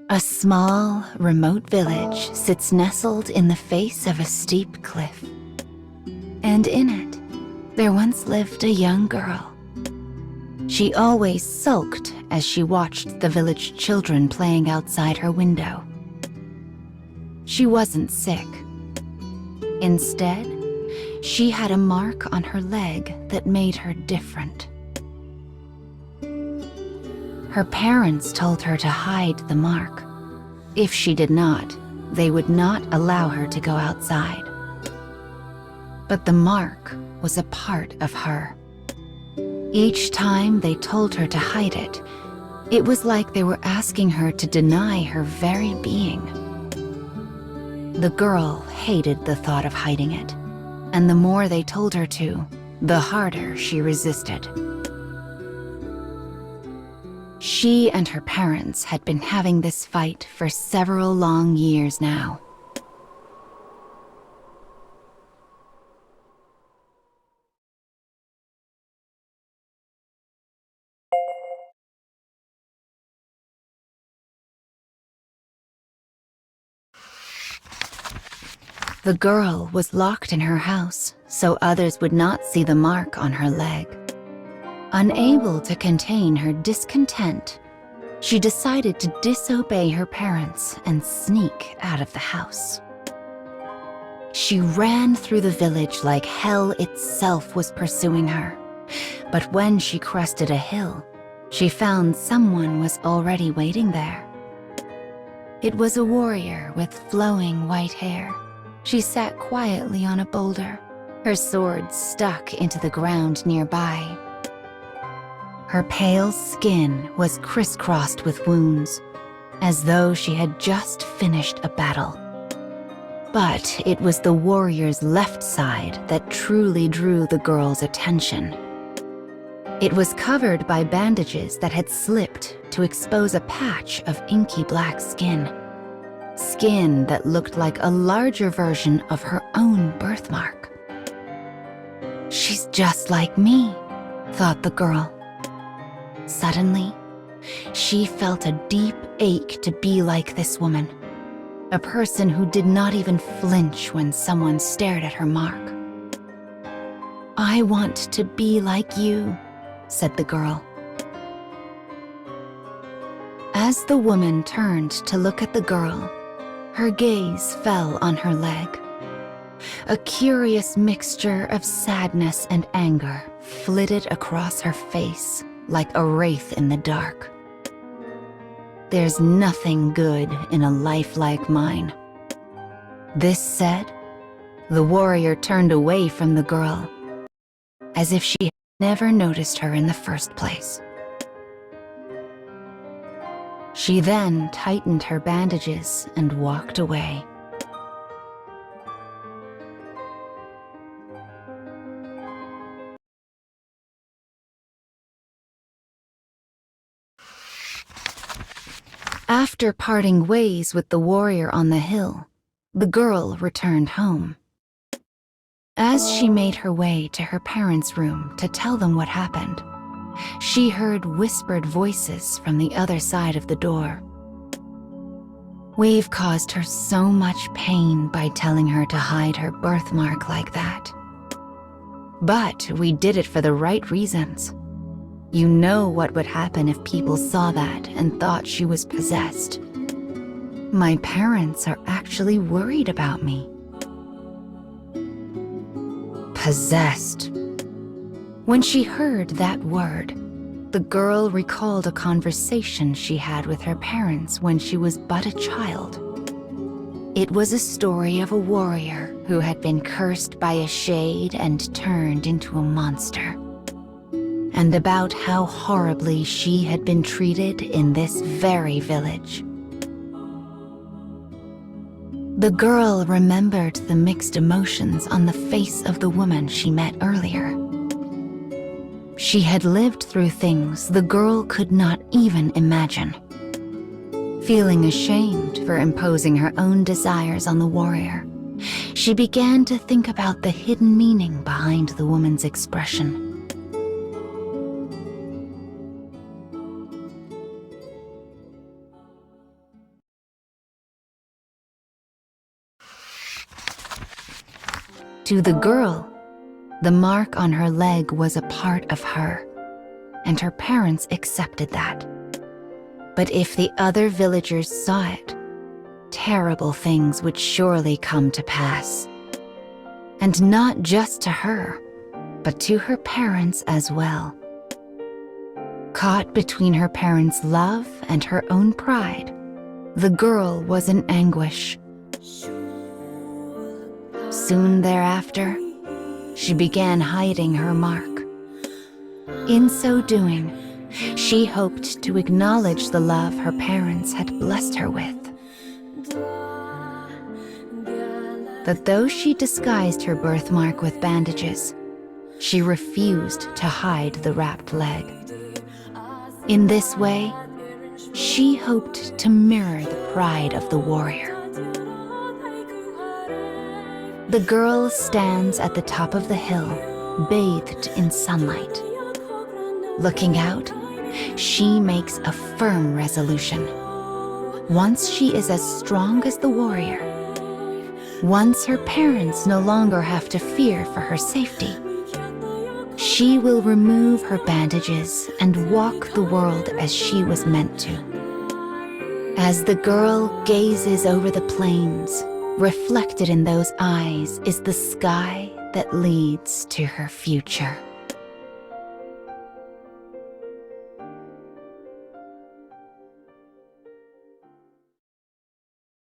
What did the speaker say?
A small, remote village sits nestled in the face of a steep cliff. And in it, there once lived a young girl. She always sulked as she watched the village children playing outside her window. She wasn't sick. Instead, she had a mark on her leg that made her different. Her parents told her to hide the mark. If she did not, they would not allow her to go outside. But the mark was a part of her. Each time they told her to hide it, it was like they were asking her to deny her very being. The girl hated the thought of hiding it, and the more they told her to, the harder she resisted. She and her parents had been having this fight for several long years now. The girl was locked in her house, so others would not see the mark on her leg. Unable to contain her discontent, she decided to disobey her parents and sneak out of the house. She ran through the village like hell itself was pursuing her. But when she crested a hill, she found someone was already waiting there. It was a warrior with flowing white hair. She sat quietly on a boulder, her sword stuck into the ground nearby. Her pale skin was crisscrossed with wounds, as though she had just finished a battle. But it was the warrior's left side that truly drew the girl's attention. It was covered by bandages that had slipped to expose a patch of inky black skin. Skin that looked like a larger version of her own birthmark. "She's just like me," thought the girl. Suddenly, she felt a deep ache to be like this woman, a person who did not even flinch when someone stared at her mark. "I want to be like you," said the girl. As the woman turned to look at the girl, her gaze fell on her leg. A curious mixture of sadness and anger flitted across her face like a wraith in the dark. "There's nothing good in a life like mine." This said, the warrior turned away from the girl, as if she had never noticed her in the first place. She then tightened her bandages and walked away. After parting ways with the warrior on the hill, the girl returned home. As she made her way to her parents' room to tell them what happened, she heard whispered voices from the other side of the door. "We've caused her so much pain by telling her to hide her birthmark like that. But we did it for the right reasons. You know what would happen if people saw that and thought she was possessed. My parents are actually worried about me." Possessed. When she heard that word, the girl recalled a conversation she had with her parents when she was but a child. It was a story of a warrior who had been cursed by a shade and turned into a monster, and about how horribly she had been treated in this very village. The girl remembered the mixed emotions on the face of the woman she met earlier. She had lived through things the girl could not even imagine. Feeling ashamed for imposing her own desires on the warrior, she began to think about the hidden meaning behind the woman's expression. To the girl, the mark on her leg was a part of her, and her parents accepted that. But if the other villagers saw it, terrible things would surely come to pass. And not just to her, but to her parents as well. Caught between her parents' love and her own pride, the girl was in anguish. Soon thereafter, she began hiding her mark. In so doing, she hoped to acknowledge the love her parents had blessed her with. But though she disguised her birthmark with bandages, she refused to hide the wrapped leg. In this way, she hoped to mirror the pride of the warrior. The girl stands at the top of the hill, bathed in sunlight. Looking out, she makes a firm resolution. Once she is as strong as the warrior, once her parents no longer have to fear for her safety, she will remove her bandages and walk the world as she was meant to. As the girl gazes over the plains, reflected in those eyes is the sky that leads to her future.